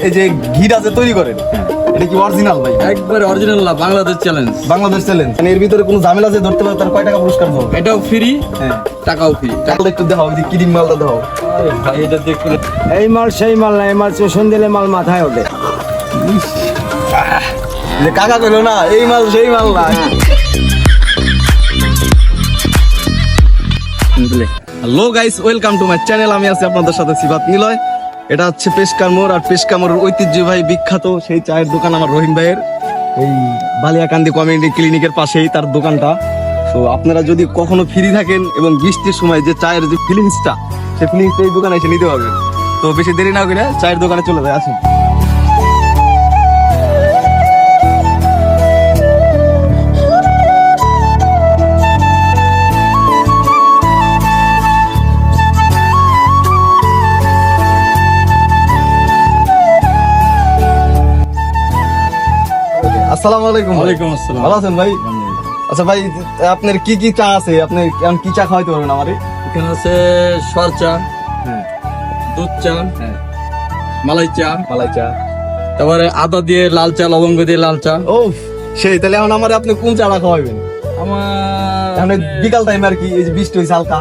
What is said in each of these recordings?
এই যে ঘিটা যে তৈরি করেন এটা কি অরিজিনাল ভাই? একবারে অরিজিনাল না, বাংলাদেশ চ্যালেঞ্জ। বাংলাদেশ চ্যালেঞ্জ। মানে এর ভিতরে কোনো ঝামেলা যে ধরতে পারে তার কয় টাকা পুরস্কার পাবে? এটাও ফ্রি, হ্যাঁ টাকাও ফ্রি। টাকাটা একটু দেখাও, যে কিডিং মালটা দেখাও। আরে ভাই এটা দেখুন, এই মাল সেই মাল না, এই মাল চোষণ দিলে মাল মাথায় ওঠে। যে কাকা কইলো না এই মাল সেই মাল না। Hello guys, welcome to my channel. আমি আছি আপনাদের সাথে সিফাত নিলয়। এটা হচ্ছে পেশকার মোড়, আর পেশকার মোড়ের ঐতিহ্যবাহী বিখ্যাত সেই চায়ের দোকান আমার রহিম ভাইয়ের, এই বালিয়াকান্দি কমিউনিটি ক্লিনিকের পাশেই তার দোকানটা। তো আপনারা যদি কখনো ফ্রি থাকেন এবং বৃষ্টির সময় যে চায়ের যে ফিলিংসটা, সেই ফিলিংসটা এই দোকানে এসে নিতে পারবেন। তো বেশি দেরি না করে চায়ের দোকানে চলে যায়, আসুন। আসসালামু আলাইকুম। ওয়ালাইকুম আসসালাম। ভালো আছেন ভাই? আচ্ছা ভাই, আপনার কি কি চা আছে? আপনি কি চা খাওয়াইতে পারবেন আমারে? এখানে আছে সর চা, হ্যাঁ দুধ চা, হ্যাঁ, মালাই চা, মালাই চা। তারপরে আদা দিয়ে লাল চা, লবঙ্গ দিয়ে লাল চা। ও সেই, তাহলে এখন আমারে আপনি কোন চাটা খাওয়াইবেন? আমার এখন বিকাল টাইম আর কি, এই যে বৃষ্টি হয়েছে হালকা,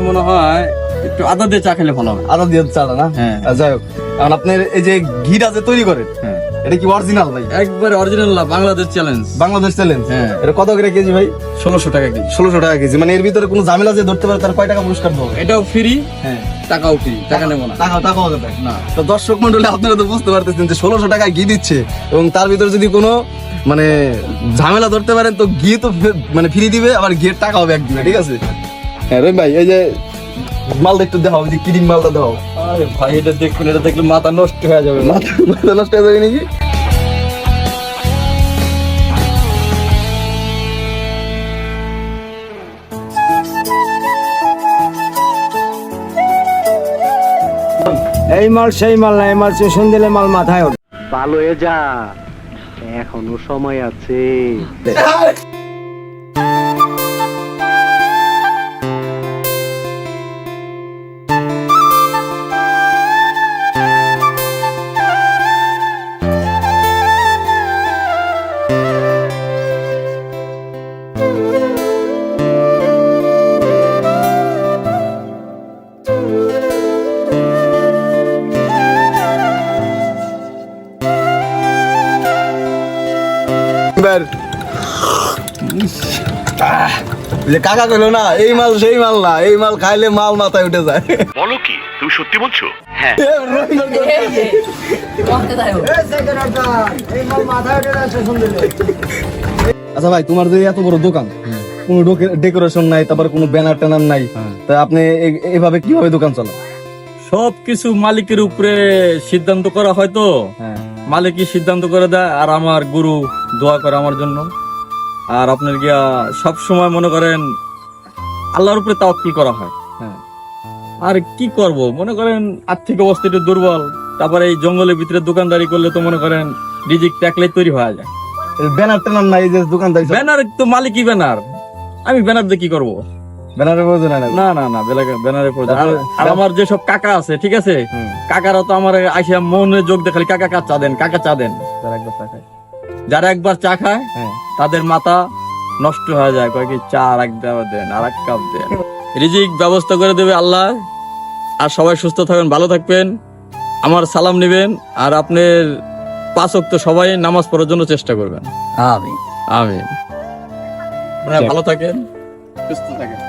মনে হয় একটু আদা দিয়ে চা খেলে ভালো হবে। আদা দিয়ে চাটা না? হ্যাঁ। যাই হোক, এখন আপনার এই যে ঘিটা যে তৈরি করেন হ্যাঁ, এটা কি অরিজিনাল ভাই? একবারে অরিজিনাল না, বাংলাদেশ চ্যালেঞ্জ। বাংলাদেশ চ্যালেঞ্জ। হ্যাঁ। এটা কত করে কেজি ভাই? 1600 টাকা কেজি। 1600 টাকা কেজি। মানে এর ভিতরে কোনো ঝামেলা যে ধরতে পারে তার কয় টাকা পুরস্কার পাবে? এটাও ফ্রি, হ্যাঁ, টাকাও ফ্রি, টাকা নেবো না। টাকাও দেবে না। তো দর্শক মন্ডলী, আপনারা তো বুঝতে পারতেছেন যে 1600 টাকা ঘি দিচ্ছে, এবং তার ভিতরে যদি কোনো মানে ঝামেলা ধরতে পারেন তো ঘি তো মানে ফ্রি দিবে, আবার ঘিয়ের টাকাও ব্যাক দিবে। ঠিক আছে? হ্যাঁ রহিম ভাই, এই যে মালটা একটু দেখাও, যে কিডিং মালটা দেখাও। আরে ভাই এটা দেখুন, এটা দেখলে মাথা নষ্ট হয়ে যাবে। মাথা নষ্ট হয়ে যাবে নাকি? এই মাল সেই মাল না, এই মাল চোষণ দিলে মাল মাথায় ওঠে। ভালো হয়ে যা, এখনো সময় আছে। এবার যে কাকা কইলো না এই মাল সেই মাল না, এই মাল খাইলে মাল মাথায় উঠে যায়। বলো কি, তুমি সত্যি বলছো? হ্যাঁ। এই মাল মাথায় ওঠে না চোষণ দিলে। আচ্ছা ভাই, তোমার যে এত বড় দোকান, কোনো ডেকোরেশন নাই, তারপর কোনো ব্যানার ট্যানার নাই, তা আপনি এইভাবে কিভাবে দোকান চালান? সবকিছু মালিকের উপরে সিদ্ধান্ত করা হয় তো, হ্যাঁ মালিকই সিদ্ধান্ত করে দেয়, আর আমার গুরু দোয়া করে আমার জন্য। আর আপনার গিয়া সব সময় মনে করেন আল্লাহর উপরে তাওয়াক্কুল করা হয়। হ্যাঁ। আর কি করব, মনে করেন আর্থিক অবস্থা একটু দুর্বল, তারপরে এই জঙ্গলের ভিতরে দোকানদারি করলে তো মনে করেন রিজিক ট্যাকলে তৈরি হয়ে যায়। ব্যানার ট্যানার নাই যে দোকানদারি? ব্যানার তো মালিকই ব্যানার, আমি ব্যানার দিয়ে কি করবো? ব্যানারের প্রয়োজন হয় না? না না না, ব্যানারের প্রয়োজন। আর আমার যেসব কাকা আছে, ঠিক আছে, কাকারা তো আমার আইসা মনে যোগ দেখালি, কাকা চা দেন, কাকা চা দেন। যারা একবার চা খায় হ্যাঁ। তাদের মাথা নষ্ট হয়ে যায়, কয় কি চা আর এক দেন, আর এক কাপ দেন। রিজিক ব্যবস্থা করে দেবে আল্লাহ। আর সবাই সুস্থ থাকবেন, ভালো থাকবেন, আমার সালাম নেবেন, আর আপনার 5 ওয়াক্ত সবাই নামাজ পড়ার জন্য চেষ্টা করবেন। আমিন। আমিন। ভালো থাকেন, সুস্থ থাকেন।